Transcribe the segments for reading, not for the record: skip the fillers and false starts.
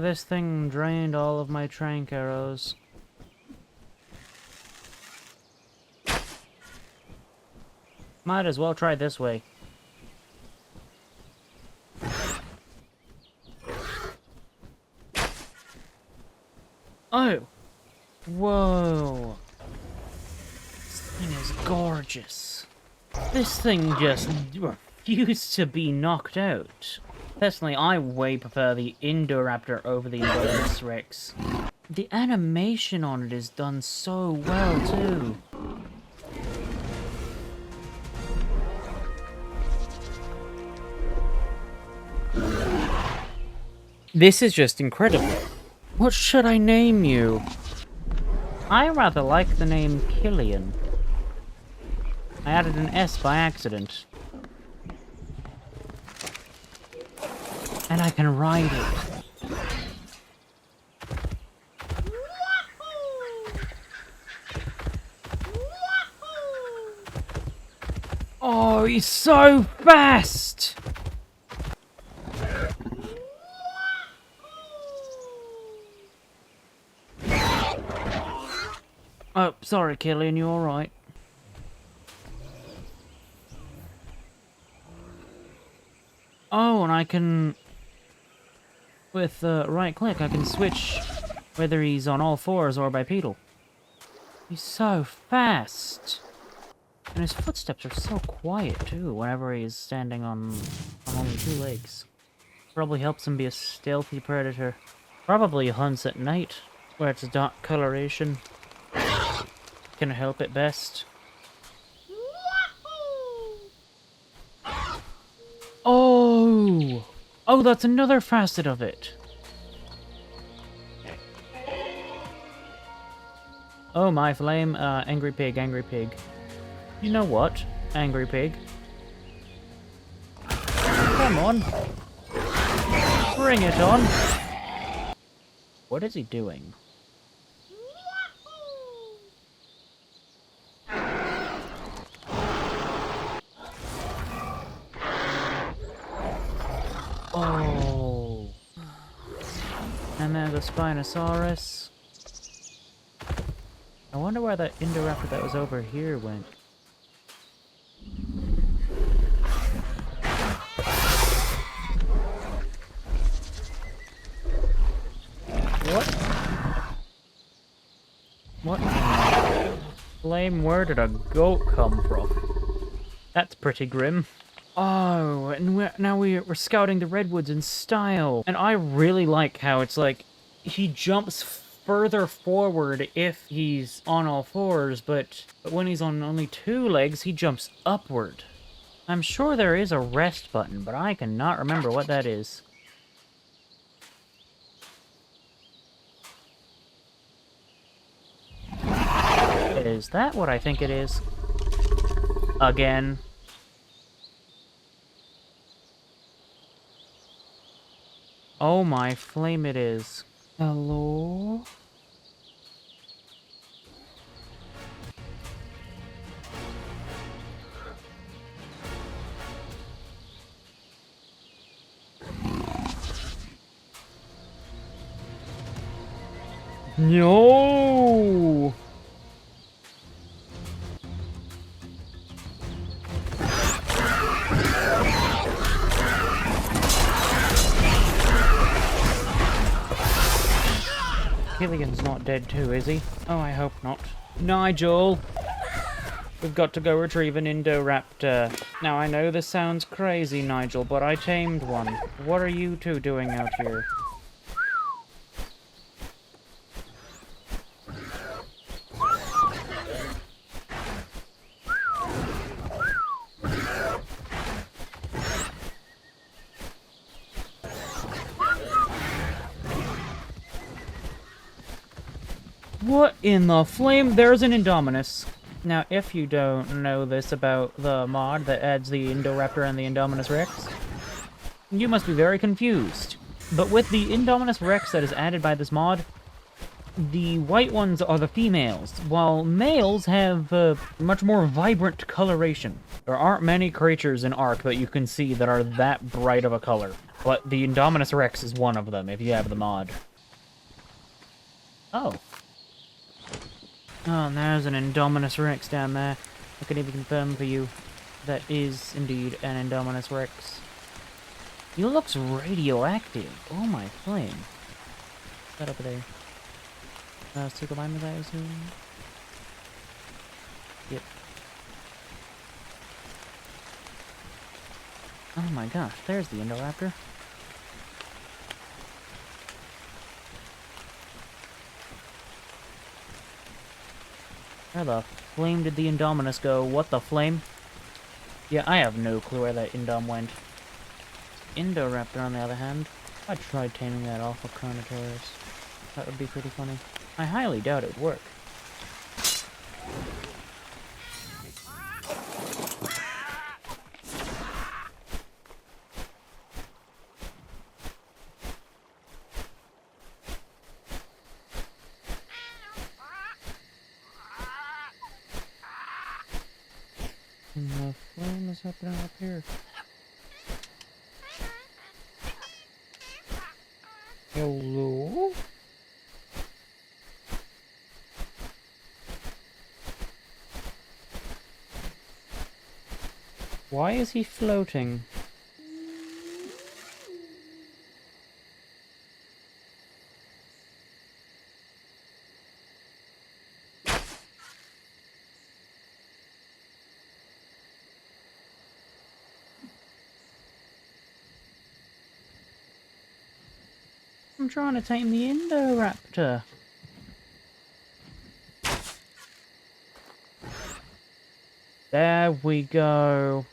this thing drained all of my trank arrows. Might as well try this way. Oh! Whoa! This thing is gorgeous. This thing just refused to be knocked out. Personally, I way prefer the Indoraptor over the Indominus Rex. The animation on it is done so well, too. This is just incredible. What should I name you? I rather like the name Killian. I added an S by accident. And I can ride it. Oh, he's so fast! Oh, sorry, Killian, you alright? Oh, and I can... With right click, I can switch whether he's on all fours or bipedal. He's so fast! And his footsteps are so quiet, too, whenever he's standing on only 2 legs. Probably helps him be a stealthy predator. Probably hunts at night, where it's dark coloration. Can help it best. Oh! Oh, that's another facet of it. Oh, my flame. Angry pig, angry pig. You know what? Angry pig. Come on. Bring it on. What is he doing? Oh. And there's a Spinosaurus. I wonder where that Indoraptor that was over here went. What? What? Flame, where did a goat come from? That's pretty grim. Oh, and now we're scouting the redwoods in style. And I really like how it's like, he jumps further forward if he's on all fours, but when he's on only 2 legs, he jumps upward. I'm sure there is a rest button, but I cannot remember what that is. Is that what I think it is? Again. Oh my flame, it is. Hello? No! Killian's not dead too, is he? Oh, I hope not. Nigel! We've got to go retrieve an Indoraptor. Now, I know this sounds crazy, Nigel, but I tamed one. What are you two doing out here? What in the flame? There's an Indominus. Now, if you don't know this about the mod that adds the Indoraptor and the Indominus Rex, you must be very confused. But with the Indominus Rex that is added by this mod, the white ones are the females, while males have much more vibrant coloration. There aren't many creatures in ARK that you can see that are that bright of a color, but the Indominus Rex is one of them if you have the mod. Oh. Oh, and there's an Indominus Rex down there. I can even confirm for you that is indeed an Indominus Rex. He looks radioactive. Oh my flame. What's that over there? Super Mime, I assume? Yep. Oh my gosh, there's the Indoraptor. Where the flame did the Indominus go? What the flame? Yeah, I have no clue where that Indom went. Indoraptor, on the other hand, I tried taming that off of Carnotaurus. That would be pretty funny. I highly doubt it would work. And the flame is happening up here. Hello? Why is he floating? I'm trying to tame the Indoraptor. There we go.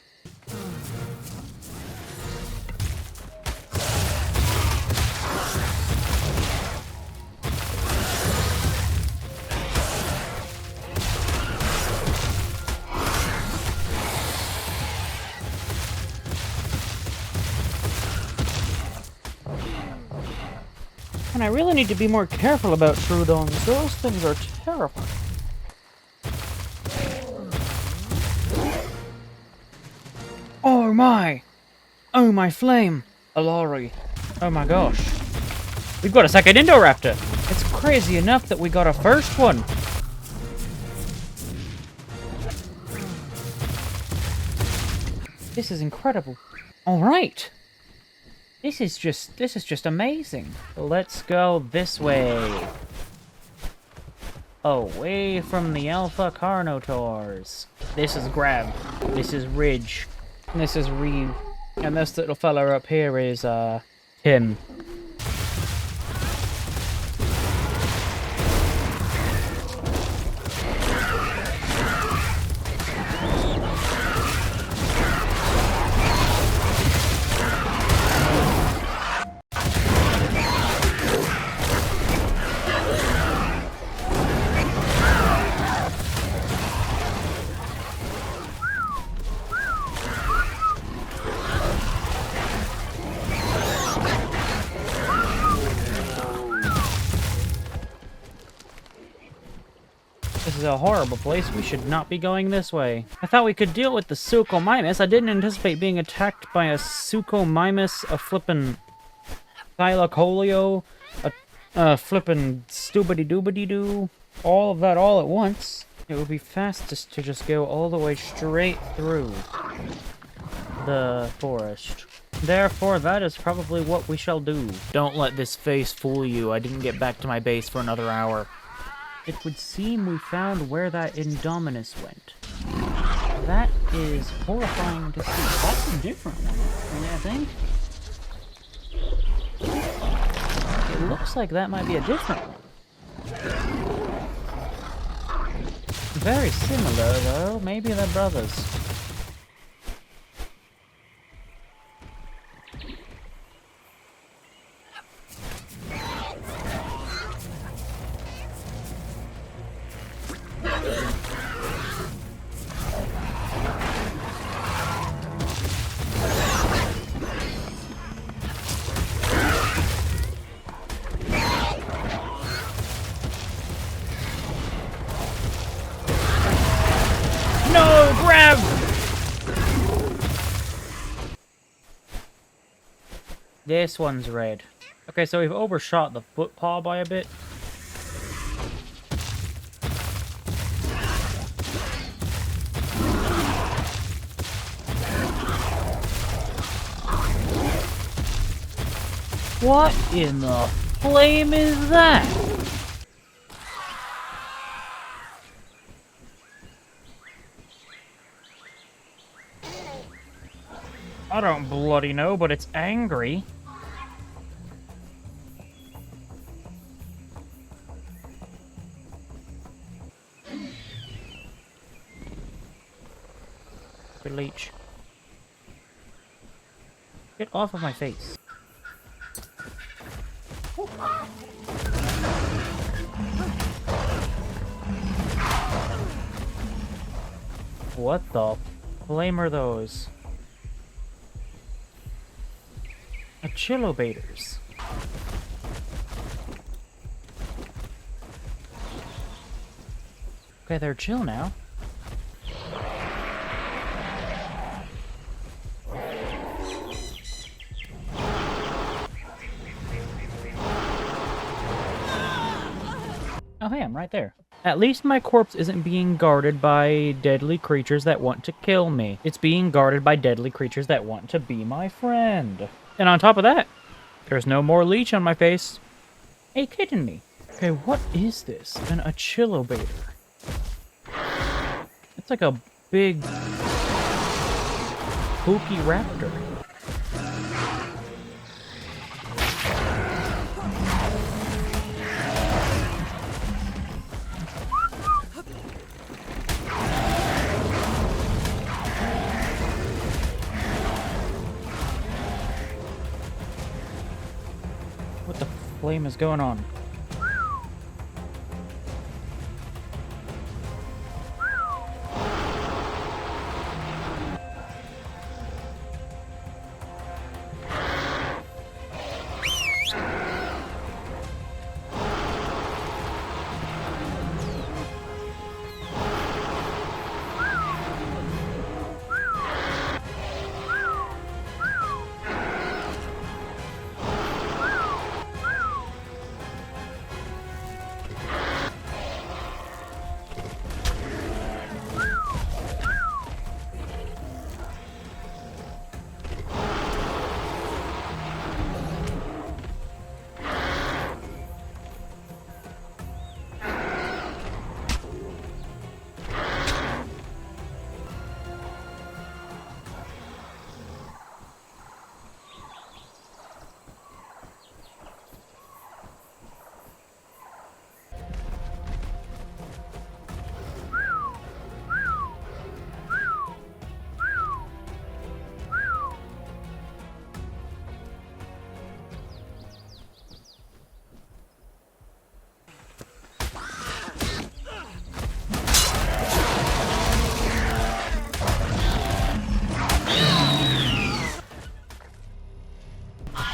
And I really need to be more careful about Troodons. Those things are terrifying. Oh my! Oh my flame! Alari. Oh my gosh. We've got a second Indoraptor! It's crazy enough that we got a first one! This is incredible. Alright! This is just amazing. Let's go this way. Away from the Alpha Carnotaurs. This is Grab. This is Ridge. This is Reeve. And this little fella up here is, Tim. This is a horrible place. We should not be going this way. I thought we could deal with the Suchomimus. I didn't anticipate being attacked by a Suchomimus, a flippin' Thylacoleo, a flippin' Stoobity-Doobity-Doo. All of that all at once. It would be fastest to just go all the way straight through the forest. Therefore, that is probably what we shall do. Don't let this face fool you. I didn't get back to my base for another hour. It would seem we found where that Indominus went. That is horrifying to see. That's a different one, I think. It looks like that might be a different one. Very similar, though. Maybe they're brothers. This one's red. Okay, so we've overshot the foot paw by a bit. What in the flame is that? I don't bloody know, but it's angry. Good leech. Get off of my face. What the flame are those? Achillobators. Okay, they're chill now. Oh hey, I'm right there. At least my corpse isn't being guarded by deadly creatures that want to kill me. It's being guarded by deadly creatures that want to be my friend. And on top of that, there's no more leech on my face. Are you kidding me? Okay, what is this? An achillobator. It's like a big spooky raptor. What the flame is going on?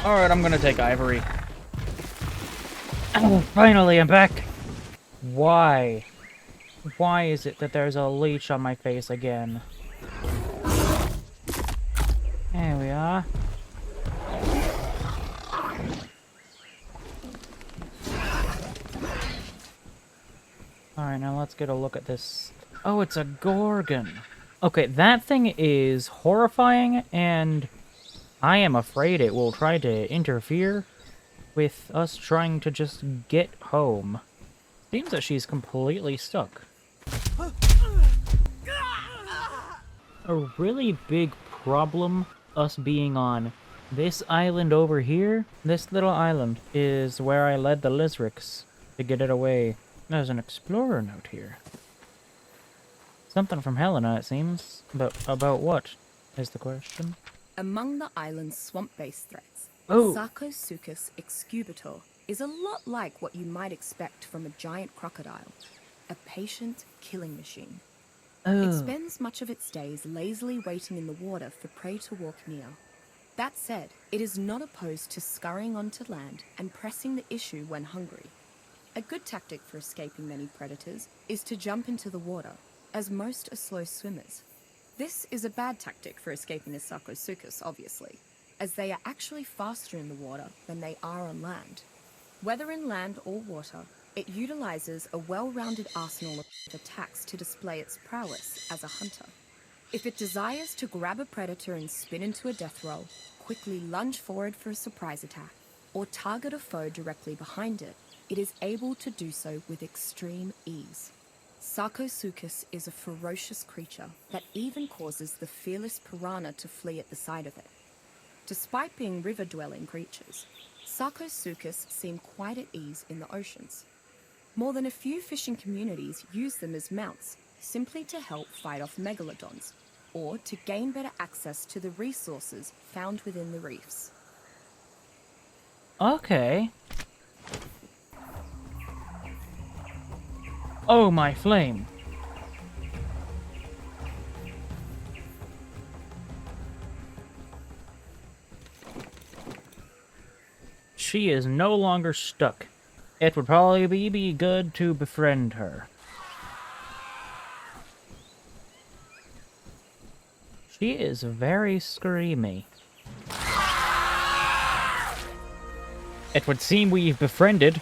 Alright, I'm gonna take ivory. Oh, finally, I'm back! Why? Why is it that there's a leech on my face again? There we are. Alright, now let's get a look at this. Oh, it's a Gorgon. Okay, that thing is horrifying, and I am afraid it will try to interfere with us trying to just get home. Seems that she's completely stuck. A really big problem us being on this island over here, this little island, is where I led the Lizrix to get it away. There's an explorer note here. Something from Helena, it seems. But about what is the question? Among the island's swamp-based threats, Oh. Sarcosuchus excubitor is a lot like what you might expect from a giant crocodile. A patient killing machine. It spends much of its days lazily waiting in the water for prey to walk near. That said, it is not opposed to scurrying onto land and pressing the issue when hungry. A good tactic for escaping many predators is to jump into the water, as most are slow swimmers. This is a bad tactic for escaping a Sarcosuchus, obviously. as they are actually faster in the water than they are on land. Whether in land or water, it utilizes a well-rounded arsenal of attacks to display its prowess as a hunter. If it desires to grab a predator and spin into a death roll, quickly lunge forward for a surprise attack, or target a foe directly behind it, it is able to do so with extreme ease. Sarcosuchus is a ferocious creature that even causes the fearless piranha to flee at the sight of it. Despite being river-dwelling creatures, Sarcosuchus seem quite at ease in the oceans. More than a few fishing communities use them as mounts, simply to help fight off megalodons, or to gain better access to the resources found within the reefs. Okay. Oh, my flame. She is no longer stuck. It would probably be good to befriend her. She is very screamy. It would seem we've befriended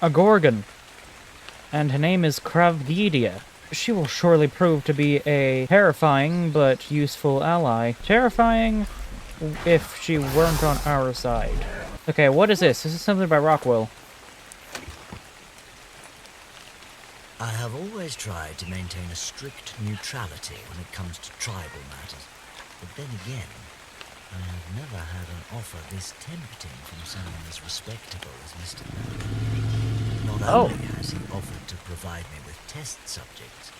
a Gorgon, and her name is Kravgidia. She will surely prove to be a terrifying but useful ally. Terrifying if she weren't on our side. Okay, what is this? This is something by Rockwell. I have always tried to maintain a strict neutrality when it comes to tribal matters, but then again, I have never had an offer this tempting from someone as respectable as Mr. Nolan. Not only has he offered to provide me with test subjects,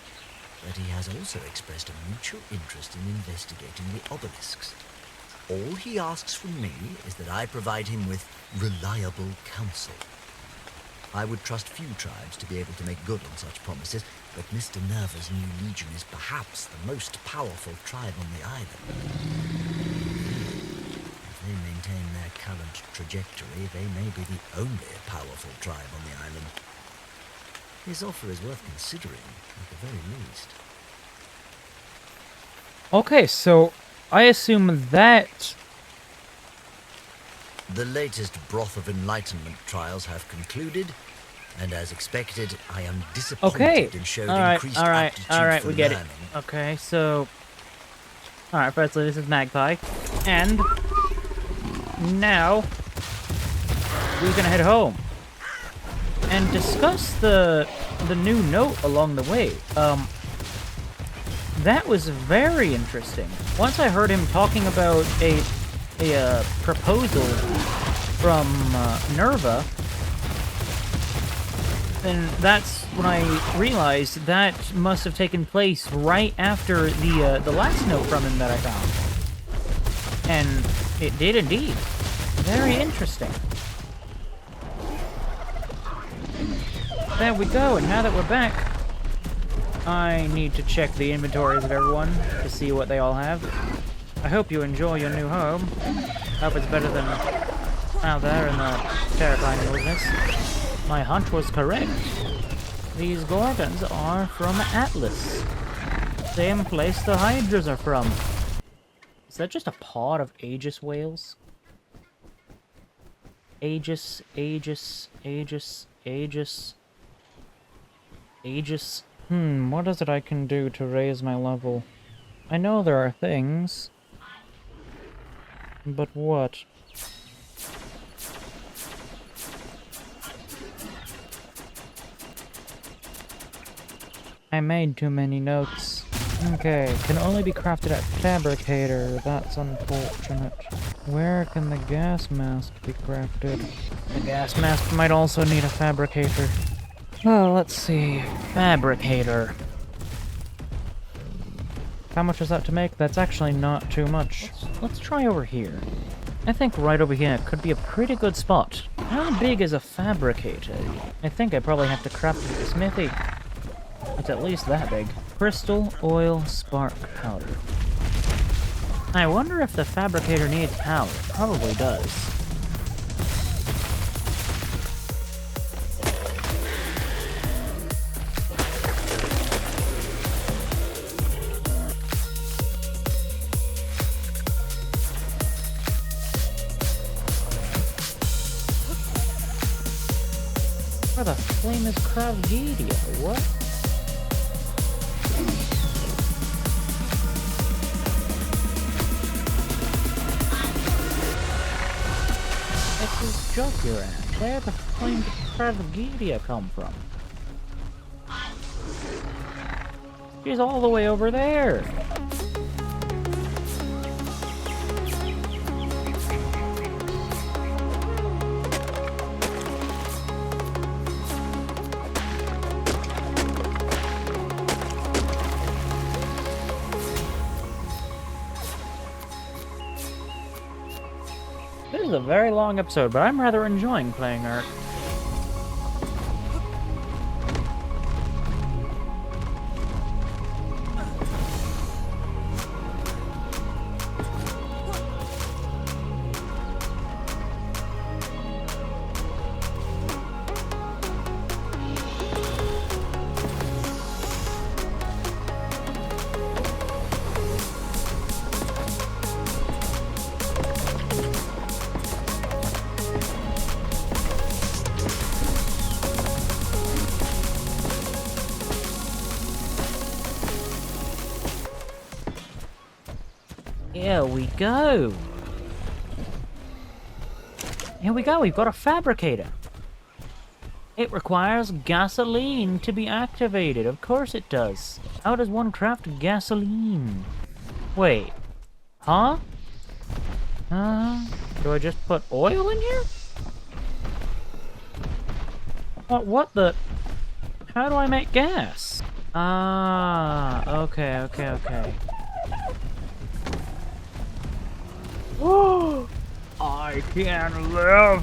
but he has also expressed a mutual interest in investigating the obelisks. All he asks from me is that I provide him with reliable counsel. I would trust few tribes to be able to make good on such promises, but Mr. Nerva's new legion is perhaps the most powerful tribe on the island. If they maintain their current trajectory, they may be the only powerful tribe on the island. His offer is worth considering, at the very least. Okay, so I assume that... The latest Broth of Enlightenment trials have concluded, and as expected, I am disappointed and showed increased aptitude for we get learning. it. Okay, so... Alright, firstly, this is Magpie. And... now... we're gonna head home. And discuss the new note along the way. That was very interesting. Once I heard him talking about a proposal from Nerva, then that's when I realized that must have taken place right after the last note from him that I found. And it did indeed. Very interesting. There we go, and now that we're back, I need to check the inventories of everyone to see what they all have. I hope you enjoy your new home. Hope it's better than out there in the terrifying wilderness. My hunch was correct. These Gorgons are from Atlas. Same place the Hydras are from. Is that just a pod of Aegis whales? Aegis, Aegis, Aegis, Aegis... Aegis. What is it I can do to raise my level? I know there are things. But what? I made too many notes. Okay, can only be crafted at Fabricator. That's unfortunate. Where can the gas mask be crafted? The gas mask might also need a Fabricator. Oh, let's see. Fabricator. How much is that to make? That's actually not too much. Let's try over here. I think right over here could be a pretty good spot. How big is a Fabricator? I think I probably have to craft it at the smithy. It's at least that big. Crystal, oil, spark, powder. I wonder if the Fabricator needs power. It probably does. Where the flame is Kravgidia? What? This is Joker at. Where the flame did Kravgidia come from? She's all the way over there. This is a very long episode, but I'm rather enjoying playing ARK. Here we go. Here we go, we've got a fabricator. It requires gasoline to be activated. Of course it does. How does one craft gasoline? Wait. Huh? Do I just put oil in here? What the? How do I make gas? Okay. I can live.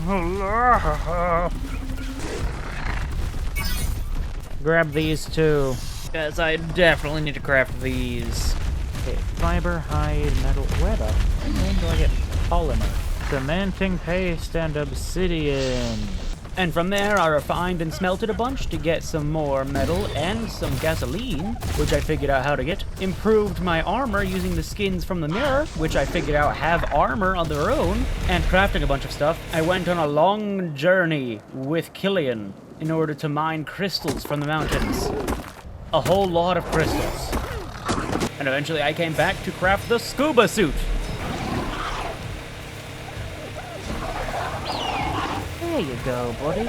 Grab these two, because I definitely need to craft these. Okay, fiber, hide, metal. Where the hell do I get polymer? Cementing paste and obsidian. And from there, I refined and smelted a bunch to get some more metal and some gasoline, which I figured out how to get. Improved my armor using the skins from the mirror, which I figured out have armor on their own, and crafting a bunch of stuff. I went on a long journey with Killian in order to mine crystals from the mountains. A whole lot of crystals. And eventually I came back to craft the scuba suit. There you go, buddy.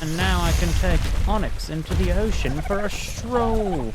And now I can take Onyx into the ocean for a stroll.